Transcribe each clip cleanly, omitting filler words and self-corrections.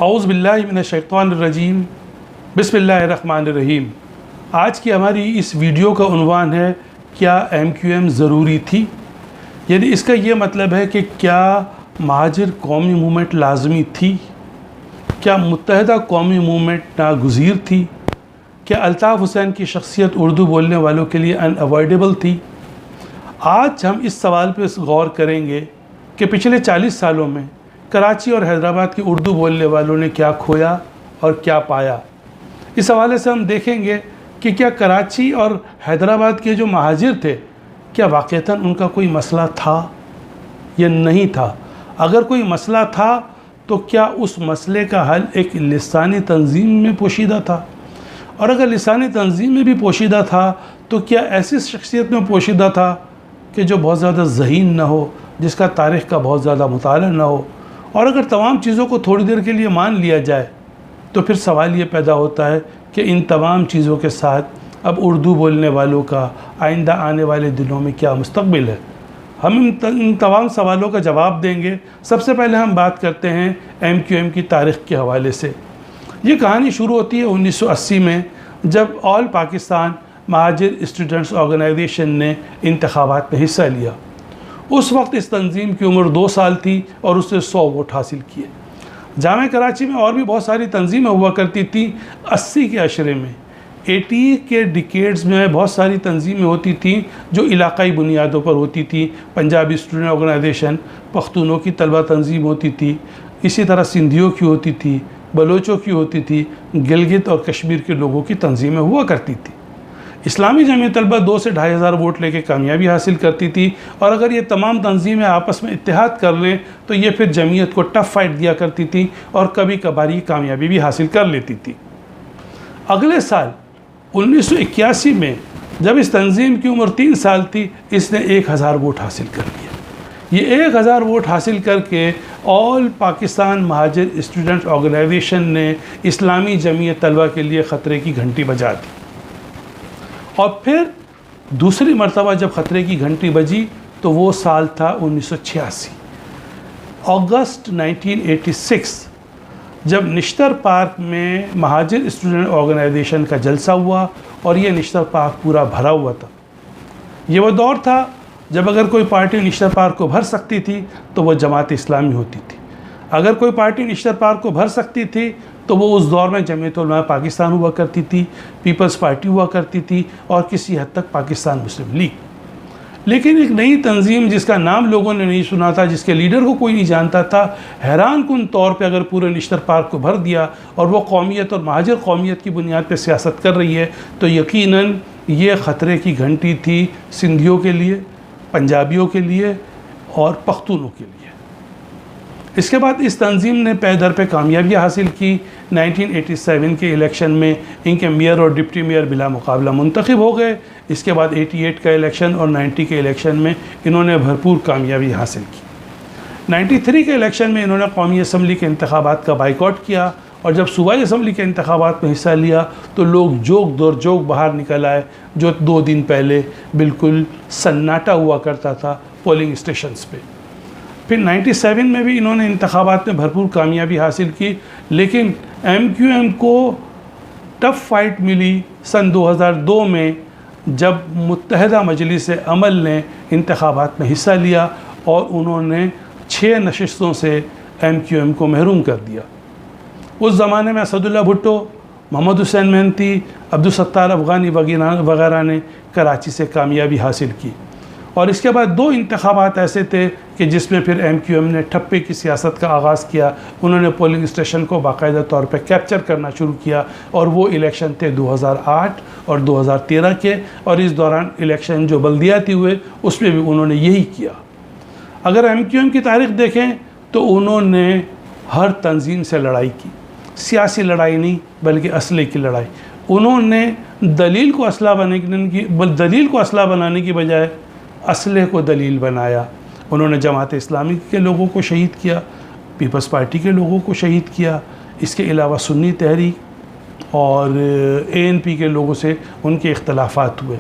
औज़ु बिल्लाहि मिनश्शैतानिर्रजीम बिस्मिल्लाहिर्रहमानिर्रहीम। आज की हमारी इस वीडियो का उन्वान है क्या MQM ज़रूरी थी। यानी इसका ये मतलब है कि क्या महाजिर कौमी मूवमेंट लाजमी थी, क्या मुत्तहदा कौमी मूवमेंट नागुज़ीर थी, क्या अल्ताफ़ हुसैन की शख्सियत उर्दू बोलने वालों के लिए अनअवॉइडेबल थी। आज हम इस सवाल पर गौर करेंगे कि पिछले 40 सालों में कराची और हैदराबाद के उर्दू बोलने वालों ने क्या खोया और क्या पाया। इस हवाले से हम देखेंगे कि क्या कराची और हैदराबाद के जो महाजिर थे, क्या वाक़ईतन उनका कोई मसला था या नहीं था। अगर कोई मसला था तो क्या उस मसले का हल एक लिसानी तंजीम में पोशीदा था, और अगर लिसानी तंजीम में भी पोशीदा था तो क्या ऐसी शख्सियत में पोशीदा था कि जो बहुत ज़्यादा ज़हीन ना हो, जिसका तारीख़ का बहुत ज़्यादा मुताला ना हो। और अगर तमाम चीज़ों को थोड़ी देर के लिए मान लिया जाए तो फिर सवाल ये पैदा होता है कि इन तमाम चीज़ों के साथ अब उर्दू बोलने वालों का आइंदा आने वाले दिनों में क्या मुस्तक़बिल है। हम इन तमाम सवालों का जवाब देंगे। सबसे पहले हम बात करते हैं MQM की तारीख़ के हवाले से। ये कहानी शुरू होती है 1980 में, जब all Pakistan Muhajir students organisation ने इंतखाबात में हिस्सा लिया। उस वक्त इस तंजीम की उम्र 2 साल थी और उसने 100 वोट हासिल किए। जामे कराची में और भी बहुत सारी तंजीमें हुआ करती थी। 80 के अशरे में, 80 के डिकेड्स में बहुत सारी तंजीमें होती थी जो इलाक़ाई बुनियादों पर होती थी। पंजाबी स्टूडेंट ऑर्गेनाइजेशन, पख्तूनों की तलबा तंजीम होती थी, इसी तरह सिंधियों की होती थी, बलोचों की होती थी, गिलगित और कश्मीर के लोगों की तंजीमें हुआ करती थी। इस्लामी जमीयत तलबा 2 से 2,500 वोट लेके कामयाबी हासिल करती थी, और अगर ये तमाम तंजीमें आपस में इत्तेहाद कर लें तो ये फिर जमीयत को टफ फाइट दिया करती थी और कभी कभार ये कामयाबी भी हासिल कर लेती थी। अगले साल 1981 में, जब इस तंजीम की उम्र 3 साल थी, इसने 1000 वोट हासिल कर लिया। ये 1000 वोट हासिल करके all Pakistan Muhajir student organisation ने इस्लामी जमीयत तलबा के लिए ख़तरे की घंटी बजा दी। और फिर दूसरी मरतबा जब ख़तरे की घंटी बजी तो वो साल था 1986, अगस्त 1986, जब निश्तर पार्क में महाजिर स्टूडेंट ऑर्गेनाइजेशन का जलसा हुआ और ये निश्तर पार्क पूरा भरा हुआ था। ये वो दौर था जब अगर कोई पार्टी निश्तर पार्क को भर सकती थी तो वो जमात इस्लामी होती थी। अगर कोई पार्टी निश्तर पार्क को भर सकती थी तो वो उस दौर में जमीयत उलमा पाकिस्तान हुआ करती थी, पीपल्स पार्टी हुआ करती थी, और किसी हद तक पाकिस्तान मुस्लिम लीग। लेकिन एक नई तंजीम जिसका नाम लोगों ने नहीं सुना था, जिसके लीडर को कोई नहीं जानता था, हैरान कुन तौर पे अगर पूरे निश्तर पार्क को भर दिया और वो कौमियत और महाजिर कौमियत की बुनियाद पर सियासत कर रही है, तो यकीनन ये ख़तरे की घंटी थी सिंधियों के लिए, पंजाबियों के लिए और पख्तूनों के लिए। इसके बाद इस तंजीम ने पै दर पे कामयाबी हासिल की। 1987 के इलेक्शन में इनके मेयर और डिप्टी मेयर बिला मुकाबला मुंतखब हो गए। इसके बाद 88 का इलेक्शन और 90 के इलेक्शन में इन्होंने भरपूर कामयाबी हासिल की। 93 के इलेक्शन में इन्होंने कौमी असम्बली के इंतखाबात का बाइकआउट किया, और जब सूबाई असम्बली के इंतखाबात में हिस्सा लिया तो लोग जोक दौर जोक बाहर निकल आए, जो 2 दिन पहले बिल्कुल सन्नाटा हुआ करता था पोलिंग स्टेशंस पे। फिर 97 में भी इन्होंने इंतखाबात में भरपूर कामयाबी हासिल की, लेकिन MQM को टफ फाइट मिली सन 2002 में, जब मुत्तहदा मजलिस अमल ने इंतखाबात में हिस्सा लिया और उन्होंने 6 नशिस्तों से MQM को महरूम कर दिया। उस ज़माने में असदुल्ला भुट्टो, मोहम्मद हुसैन मेहनती, अब्दुल सत्तार अफ़गानी वगैरह ने कराची से कामयाबी हासिल की। और इसके बाद 2 इंतखाबात ऐसे थे कि जिसमें फिर MQM ने ठप्पे की सियासत का आगाज़ किया। उन्होंने पोलिंग स्टेशन को बाकायदा तौर पर कैप्चर करना शुरू किया, और वो इलेक्शन थे 2008 और 2013 के, और इस दौरान इलेक्शन जो बल्दियाती हुए उसमें भी उन्होंने यही किया। अगर MQM की तारीख़ देखें तो उन्होंने हर तंजीम से लड़ाई की, सियासी लड़ाई नहीं बल्कि असले की लड़ाई। उन्होंने दलील को असला बनाने की बजाय असले को दलील बनाया। उन्होंने जमात इस्लामी के लोगों को शहीद किया, पीपल्स पार्टी के लोगों को शहीद किया, इसके अलावा सुन्नी तहरीक और ANP के लोगों से उनके इख्तलाफात हुए।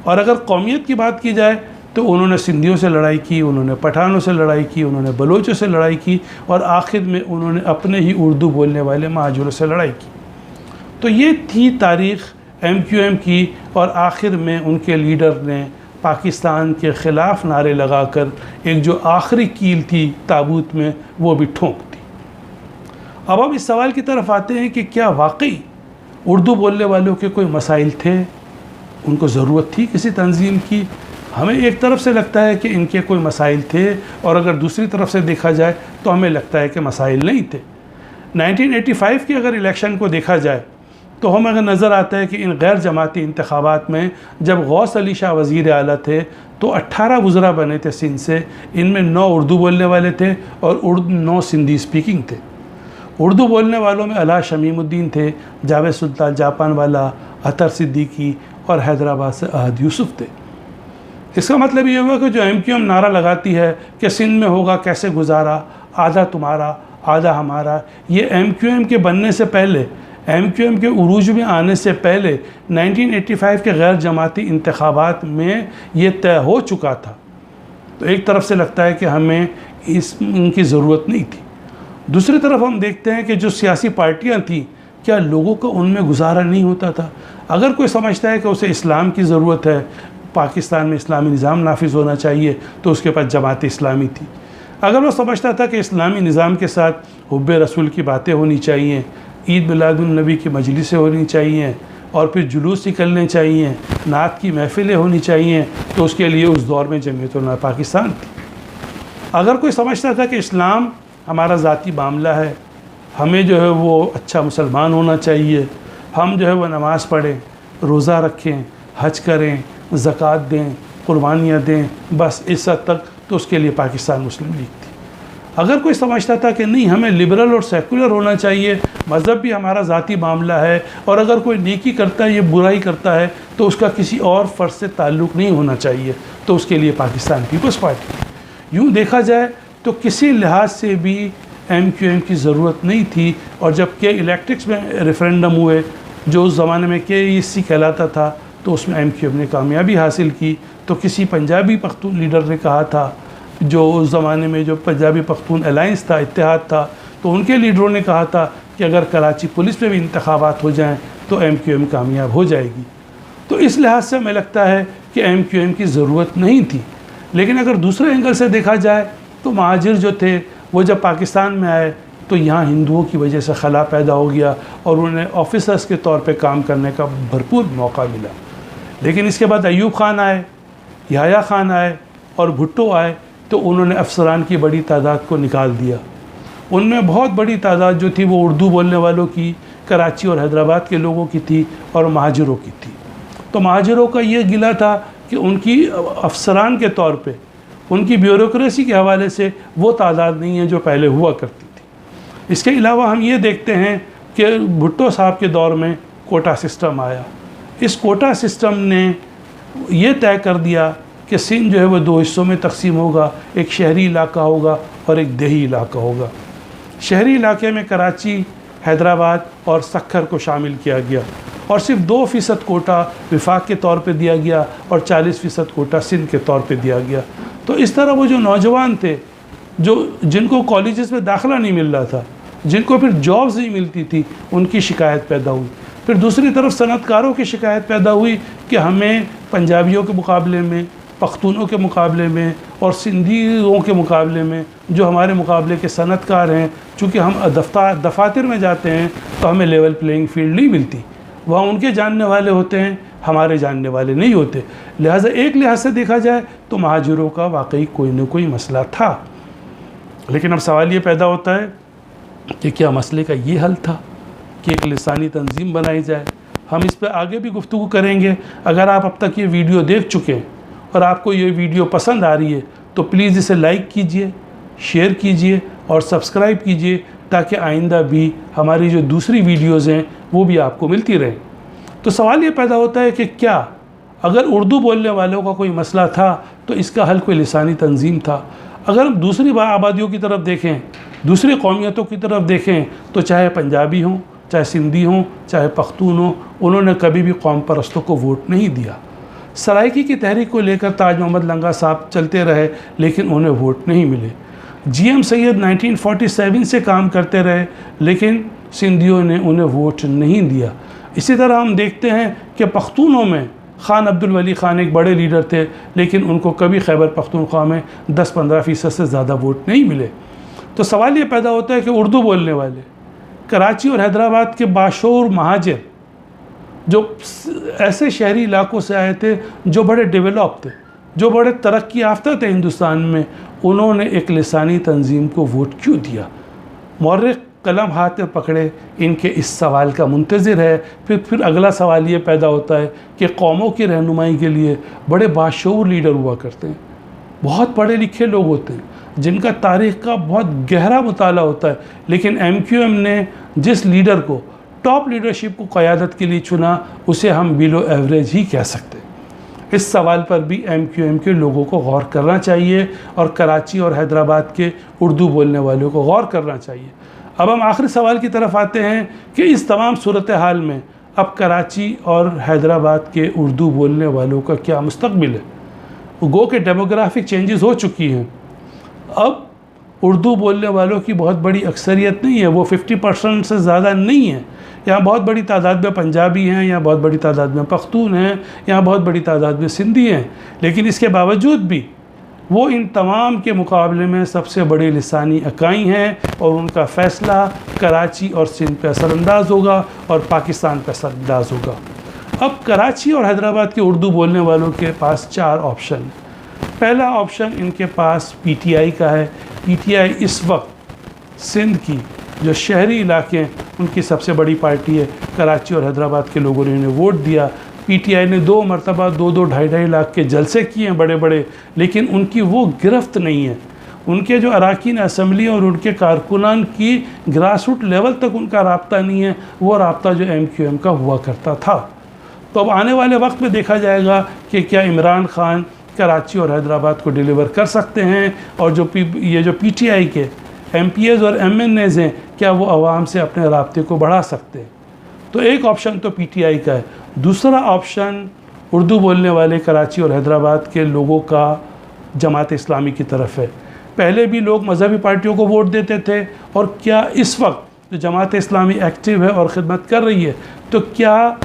और अगर कौमियत की बात की जाए तो उन्होंने सिंधियों से लड़ाई की, उन्होंने पठानों से लड़ाई की, उन्होंने बलोचों से लड़ाई की और आखिर में उन्होंने अपने ही उर्दू बोलने वाले महाजरों से लड़ाई की। तो ये थी तारीख़ MQM की और आखिर में उनके लीडर ने पाकिस्तान के ख़िलाफ़ नारे लगाकर एक जो आखिरी कील थी ताबूत में वो भी ठोंक दी। अब हम इस सवाल की तरफ आते हैं कि क्या वाकई उर्दू बोलने वालों के कोई मसाइल थे, उनको ज़रूरत थी किसी तंजीम की? हमें एक तरफ से लगता है कि इनके कोई मसाइल थे और अगर दूसरी तरफ से देखा जाए तो हमें लगता है कि मसाइल नहीं थे। 1985 के अगर इलेक्शन को देखा जाए तो हमें अगर नज़र आता है कि इन गैर जमाती इंतखाबात में जब गौस अली शाह वज़ीर आला थे तो 18 वज़रा बने थे सिंध से, इनमें 9 उर्दू बोलने वाले थे और 9 सिंधी स्पीकिंग थे। उर्दू बोलने वालों में अला शमीमुद्दीन थे, जावेद सुल्तान जापान वाला, अतर सिद्दीकी और हैदराबाद से अहद यूसुफ थे। इसका मतलब ये हुआ कि जो MQM नारा लगाती है कि सिंध में होगा कैसे गुजारा, आधा तुम्हारा आधा हमारा, ये MQM के बनने से पहले, MQM के उरूज में आने से पहले 1985 के गैर जमाती इंतखाबात में ये तय हो चुका था। तो एक तरफ से लगता है कि हमें इनकी ज़रूरत नहीं थी। दूसरी तरफ हम देखते हैं कि जो सियासी पार्टियां थीं, क्या लोगों का उनमें गुजारा नहीं होता था? अगर कोई समझता है कि उसे इस्लाम की ज़रूरत है, पाकिस्तान में इस्लामी निज़ाम नाफिज होना चाहिए, तो उसके पास जमात इस्लामी थी। अगर वो समझता था कि इस्लामी निज़ाम के साथ हुब्बे रसूल की बातें होनी चाहिए, ईद मिलादुन्नबी की मजलिसें होनी चाहिए और फिर जुलूस निकलने चाहिए, नात की महफ़िलें होनी चाहिए, तो उसके लिए उस दौर में जमीयत उलमा पाकिस्तान थी। अगर कोई समझता था कि इस्लाम हमारा ज़ाती मामला है, हमें जो है वो अच्छा मुसलमान होना चाहिए, हम जो है वो नमाज़ पढ़ें, रोज़ा रखें, हज करें, ज़कात दें, कुर्बानियाँ दें, बस इस हद तक, तो उसके लिए पाकिस्तान मुस्लिम लीग थी। अगर कोई समझता था कि नहीं, हमें लिबरल और सेकुलर होना चाहिए, मज़हब भी हमारा ज़ाती मामला है और अगर कोई नेकी करता है, ये बुराई करता है, तो उसका किसी और फ़र्द से ताल्लुक़ नहीं होना चाहिए, तो उसके लिए पाकिस्तान पीपल्स पार्टी। यूँ देखा जाए तो किसी लिहाज से भी MQM की ज़रूरत नहीं थी। और जब के इलेक्ट्रिक्स में रेफरेंडम हुए, जो उस ज़माने में KEC कहलाता था, तो उसमें MQM ने कामयाबी हासिल की। तो किसी पंजाबी पख्तून लीडर ने कहा था, जो उस ज़माने में जो पंजाबी पख्तून अलाइंस था, इत्तेहाद था, तो उनके लीडरों ने कहा था कि अगर कराची पुलिस में भी इंतखाबात हो जाएं तो MQM कामयाब हो जाएगी। तो इस लिहाज से हमें लगता है कि MQM की ज़रूरत नहीं थी। लेकिन अगर दूसरे एंगल से देखा जाए तो महाजिर जो थे वो जब पाकिस्तान में आए तो यहाँ हिंदुओं की वजह से खला पैदा हो गया और उन्हें ऑफिसर्स के तौर पे काम करने का भरपूर मौका मिला। लेकिन इसके बाद अयूब खान आए, याह्या खान आए और भुट्टो आए, तो उन्होंने अफसरान की बड़ी तादाद को निकाल दिया। उनमें बहुत बड़ी तादाद जो थी वो उर्दू बोलने वालों की, कराची और हैदराबाद के लोगों की थी और महाजिरों की थी। तो महाजिरों का ये गिला था कि उनकी अफसरान के तौर पे, उनकी ब्यूरोक्रेसी के हवाले से वो तादाद नहीं है जो पहले हुआ करती थी। इसके अलावा हम ये देखते हैं कि भुट्टो साहब के दौर में कोटा सिस्टम आया। इस कोटा सिस्टम ने ये तय कर दिया कि सिंध जो है वो 2 हिस्सों में तकसीम होगा, एक शहरी इलाका होगा और एक देही इलाका होगा। शहरी इलाके में कराची, हैदराबाद और सक्खर को शामिल किया गया और सिर्फ 2% कोटा विफाक के तौर पे दिया गया और 40% कोटा सिंध के तौर पे दिया गया। तो इस तरह वो जो नौजवान थे, जिनको कॉलेजेस में दाखिला नहीं मिल रहा था, जिनको फिर जॉब्स नहीं मिलती थी, उनकी शिकायत पैदा हुई। फिर दूसरी तरफ सनतकारों की शिकायत पैदा हुई कि हमें पंजाबियों के मुकाबले में, पख्तूनों के मुकाबले में और सिंधियों के मुकाबले में जो हमारे मुकाबले के सनतकार हैं, चूँकि हम दफातर में जाते हैं तो हमें लेवल प्लेइंग फील्ड नहीं मिलती। वहाँ उनके जानने वाले होते हैं, हमारे जानने वाले नहीं होते। लिहाजा एक लिहाज से देखा जाए तो महाजिरों का वाकई कोई न कोई मसला था। लेकिन अब सवाल ये पैदा होता है कि क्या मसले का ये हल था कि एक लिसानी तंजीम बनाई जाए? हम इस पर आगे भी गुफ्तगू करेंगे। अगर आप अब तक ये वीडियो देख चुके हैं और आपको ये वीडियो पसंद आ रही है तो प्लीज़ इसे लाइक कीजिए, शेयर कीजिए और सब्सक्राइब कीजिए, ताकि आइंदा भी हमारी जो दूसरी वीडियोज़ हैं वो भी आपको मिलती रहें। तो सवाल ये पैदा होता है कि क्या अगर उर्दू बोलने वालों का कोई मसला था तो इसका हल कोई लिसानी तंजीम था? अगर हम दूसरी आबादियों की तरफ देखें, दूसरी कौमियतों की तरफ देखें, तो चाहे पंजाबी हों, चाहे सिंधी हों, चाहे पख्तून हों, उन्होंने कभी भी कौम परस्तों को वोट नहीं दिया। सराइकी की तहरीक को लेकर ताज मोहम्मद लंगा साहब चलते रहे, लेकिन उन्हें वोट नहीं मिले। GM सैयद 1947 से काम करते रहे, लेकिन सिंधियों ने उन्हें वोट नहीं दिया। इसी तरह हम देखते हैं कि पख्तूनों में खान अब्दुल वली खान एक बड़े लीडर थे, लेकिन उनको कभी खैबर पख्तूनख्वा में 10-15% से ज़्यादा वोट नहीं मिले। तो सवाल ये पैदा होता है कि उर्दू बोलने वाले कराची और हैदराबाद के बाशूर महाजिर जो ऐसे शहरी इलाकों से आए थे जो बड़े डेवलप थे, जो बड़े तरक्की याफ्ता थे हिंदुस्तान में, उन्होंने एक लिसानी तंजीम को वोट क्यों दिया? मौर्रिख कलम हाथ में पकड़े इनके इस सवाल का मुंतज़िर है। फिर अगला सवाल ये पैदा होता है कि कौमों की रहनुमाई के लिए बड़े बाशऊर लीडर हुआ करते हैं, बहुत पढ़े लिखे लोग होते हैं, जिनका तारीख़ का बहुत गहरा मुताला होता है, लेकिन MQM ने जिस लीडर को टॉप लीडरशिप को क़यादत के लिए चुना, उसे हम बिलो एवरेज ही कह सकते हैं। इस सवाल पर भी MQM के लोगों को गौर करना चाहिए और कराची और हैदराबाद के उर्दू बोलने वालों को गौर करना चाहिए। अब हम आखिरी सवाल की तरफ आते हैं कि इस तमाम सूरत हाल में अब कराची और हैदराबाद के उर्दू बोलने वालों का क्या मुस्तकबिल है? गो के डेमोग्राफिक चेंजेस हो चुकी हैं। अब उर्दू बोलने वालों की बहुत बड़ी अक्सरियत नहीं है, वो 50% से ज़्यादा नहीं है। यहाँ बहुत बड़ी तादाद में पंजाबी हैं, यहाँ बहुत बड़ी तादाद में पख्तून हैं, यहाँ बहुत बड़ी तादाद में सिंधी हैं, लेकिन इसके बावजूद भी वो इन तमाम के मुकाबले में सबसे बड़ी लिसानी इकाई हैं और उनका फ़ैसला कराची और सिंध पे असरअंदाज होगा और पाकिस्तान पे असरअंदाज होगा। अब कराची और हैदराबाद के उर्दू बोलने वालों के पास 4 ऑप्शन हैं। पहला ऑप्शन इनके पास PTI का है। PTI इस वक्त सिंध की जो शहरी इलाके हैं उनकी सबसे बड़ी पार्टी है। कराची और हैदराबाद के लोगों ने इन्हें वोट दिया। PTI ने 2 मरतबा 2-2, 2.5 लाख के जलसे किए हैं बड़े बड़े, लेकिन उनकी वो गिरफ्त नहीं है। उनके जो अरकान असम्बली और उनके कारकुनान की ग्रास रूट लेवल तक उनका राब्ता नहीं है, वो राब्ता जो MQM का हुआ करता था। तो अब आने वाले वक्त में देखा जाएगा कि क्या इमरान खान कराची और हैदराबाद को डिलीवर कर सकते हैं, और ये जो PTI के MPs और MNAs हैं, क्या वो आवाम से अपने राब्ते को बढ़ा सकते हैं? तो एक ऑप्शन तो PTI का है। दूसरा ऑप्शन उर्दू बोलने वाले कराची और हैदराबाद के लोगों का जमात इस्लामी की तरफ है। पहले भी लोग मजहबी पार्टियों को वोट देते थे, और क्या इस वक्त जो जमात इस्लामी एक्टिव है और ख़िदमत कर रही है, तो क्या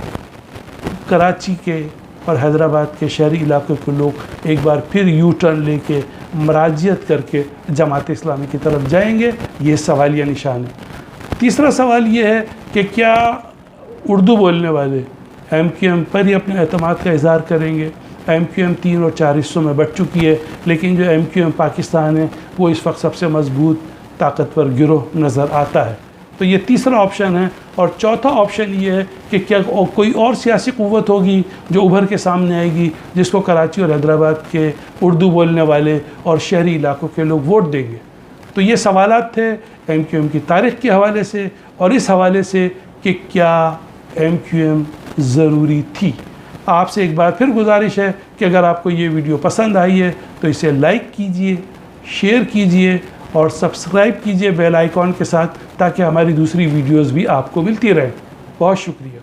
कराची के और हैदराबाद के शहरी इलाकों के लोग एक बार फिर U-टर्न लेके मराजियत करके जमात इस्लामी की तरफ जाएंगे? ये सवालिया निशान है। तीसरा सवाल ये है कि क्या उर्दू बोलने वाले MQM पर ही अपने एतमाद का इज़हार करेंगे? MQM 3 और 4 हिस्सों में बट चुकी है, लेकिन जो MQM पाकिस्तान है वो इस वक्त सबसे मजबूत ताकतवर गिरोह नज़र आता है। तो ये तीसरा ऑप्शन है। और चौथा ऑप्शन ये है कि क्या कोई और सियासी क़ुव्वत होगी जो उभर के सामने आएगी, जिसको कराची और हैदराबाद के उर्दू बोलने वाले और शहरी इलाकों के लोग वोट देंगे। तो ये सवालात थे MQM की तारीख़ के हवाले से, और इस हवाले से कि क्या MQM ज़रूरी थी। आपसे एक बार फिर गुजारिश है कि अगर आपको ये वीडियो पसंद आई है तो इसे लाइक कीजिए, शेयर कीजिए और सब्सक्राइब कीजिए बेल आइकॉन के साथ, ताकि हमारी दूसरी वीडियोस भी आपको मिलती रहें। बहुत शुक्रिया।